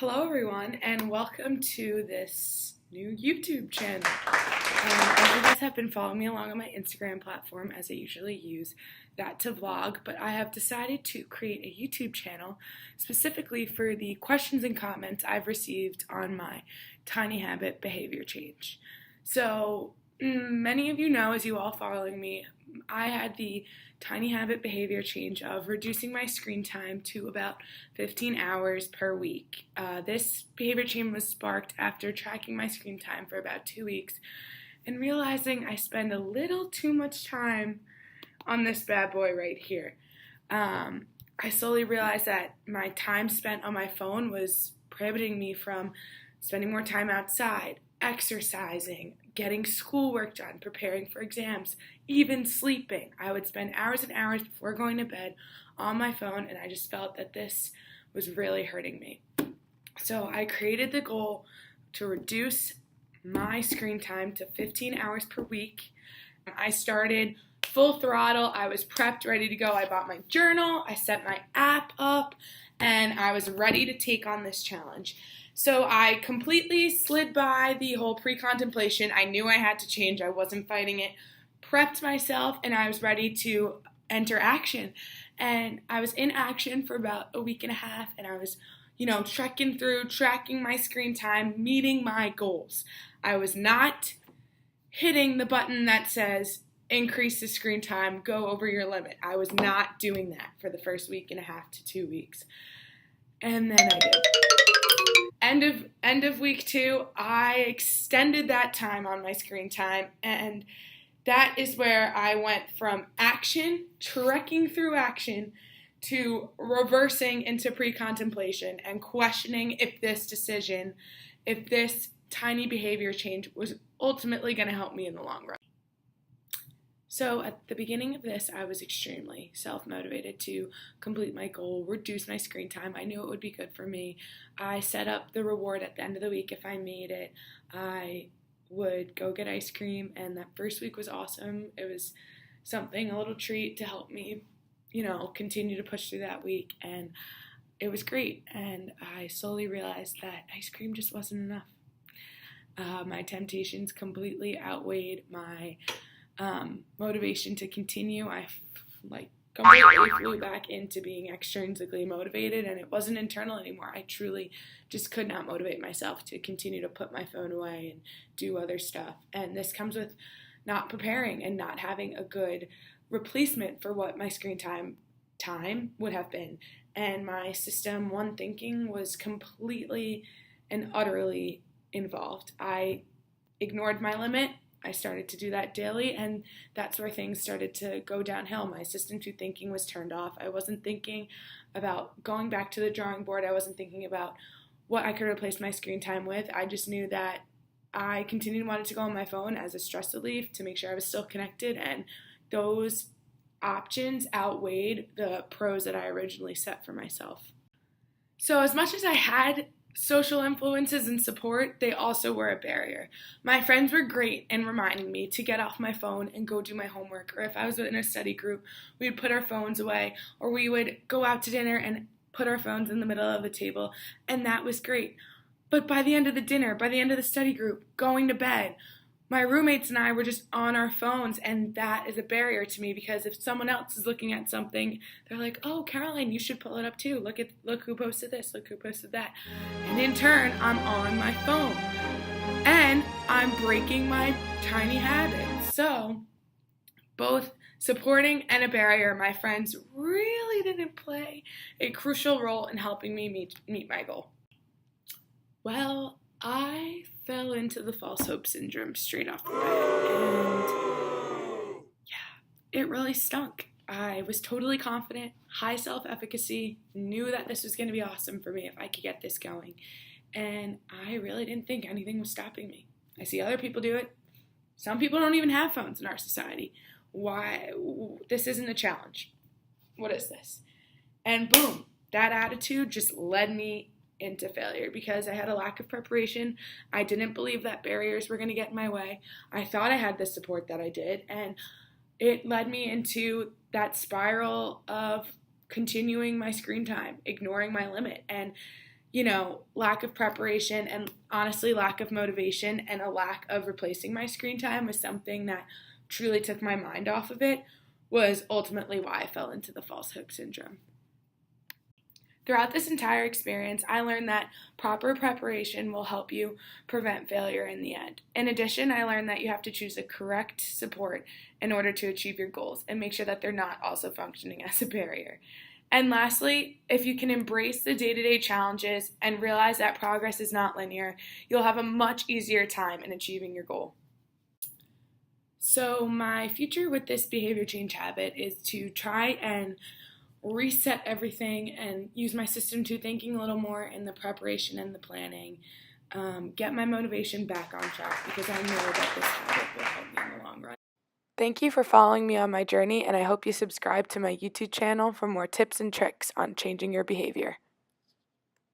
Hello, everyone, and welcome to this new YouTube channel. As you guys have been following me along on my Instagram platform, as I usually use that to vlog, but I have decided to create a YouTube channel specifically for the questions and comments I've received on my tiny habit behavior change. So, many of you know, as you all following me, I had the tiny habit behavior change of reducing my screen time to about 15 hours per week. This behavior change was sparked after tracking my screen time for about 2 weeks and realizing I spend a little too much time on this bad boy right here. I slowly realized that my time spent on my phone was prohibiting me from spending more time outside, exercising, getting schoolwork done, preparing for exams, even sleeping. I would spend hours and hours before going to bed on my phone, and I just felt that this was really hurting me. So I created the goal to reduce my screen time to 15 hours per week. I started full throttle. I was prepped, ready to go. I bought my journal, I set my app up, and I was ready to take on this challenge. So I completely slid by the whole pre-contemplation. I knew I had to change. I wasn't fighting it. Prepped myself, and I was ready to enter action. And I was in action for about a week and a half, and I was, trekking through, tracking my screen time, meeting my goals. I was not hitting the button that says, increase the screen time, go over your limit. I was not doing that for the first week and a half to 2 weeks. And then I did. End of week 2, I extended that time on my screen time, and that is where I went from action, trekking through action, to reversing into pre-contemplation and questioning if this tiny behavior change was ultimately going to help me in the long run. So at the beginning of this, I was extremely self-motivated to complete my goal, reduce my screen time. I knew it would be good for me. I set up the reward at the end of the week. If I made it, I would go get ice cream, and that first week was awesome. It was a little treat to help me, continue to push through that week, and it was great. And I slowly realized that ice cream just wasn't enough. My temptations completely outweighed my motivation to continue. I completely flew back into being extrinsically motivated, and it wasn't internal anymore. I truly just could not motivate myself to continue to put my phone away and do other stuff. And this comes with not preparing and not having a good replacement for what my screen time would have been. And my system 1 thinking was completely and utterly involved. I ignored my limit. I started to do that daily, and that's where things started to go downhill. My system 2 thinking was turned off. I wasn't thinking about going back to the drawing board. I wasn't thinking about what I could replace my screen time with. I just knew that I wanted to go on my phone as a stress relief to make sure I was still connected, and those options outweighed the pros that I originally set for myself. So as much as I had social influences and support, they also were a barrier. My friends were great in reminding me to get off my phone and go do my homework, or if I was in a study group, we'd put our phones away, or we would go out to dinner and put our phones in the middle of the table, and that was great. But by the end of the dinner, by the end of the study group, going to bed, my roommates and I were just on our phones, and that is a barrier to me, because if someone else is looking at something, they're like, oh, Caroline, you should pull it up too. Look who posted this, look who posted that. And in turn, I'm on my phone, and I'm breaking my tiny habits. So both supporting and a barrier, my friends really didn't play a crucial role in helping me meet my goal. Well, I fell into the false hope syndrome straight off the bat, and it really stunk. I was totally confident, high self-efficacy, knew that this was going to be awesome for me if I could get this going, and I really didn't think anything was stopping me. I see other people do it. Some people don't even have phones in our society. Why? This isn't a challenge. What is this? And boom, that attitude just led me into failure, because I had a lack of preparation. I didn't believe that barriers were going to get in my way. I thought I had the support that I did, and it led me into that spiral of continuing my screen time, ignoring my limit, and lack of preparation and honestly lack of motivation and a lack of replacing my screen time with something that truly took my mind off of it was ultimately why I fell into the false hope syndrome. Throughout this entire experience, I learned that proper preparation will help you prevent failure in the end. In addition, I learned that you have to choose the correct support in order to achieve your goals and make sure that they're not also functioning as a barrier. And lastly, if you can embrace the day-to-day challenges and realize that progress is not linear, you'll have a much easier time in achieving your goal. So my future with this behavior change habit is to try and reset everything and use my system 2 thinking a little more in the preparation and the planning, get my motivation back on track because I know that this habit will help me in the long run. Thank you for following me on my journey, and I hope you subscribe to my YouTube channel for more tips and tricks on changing your behavior.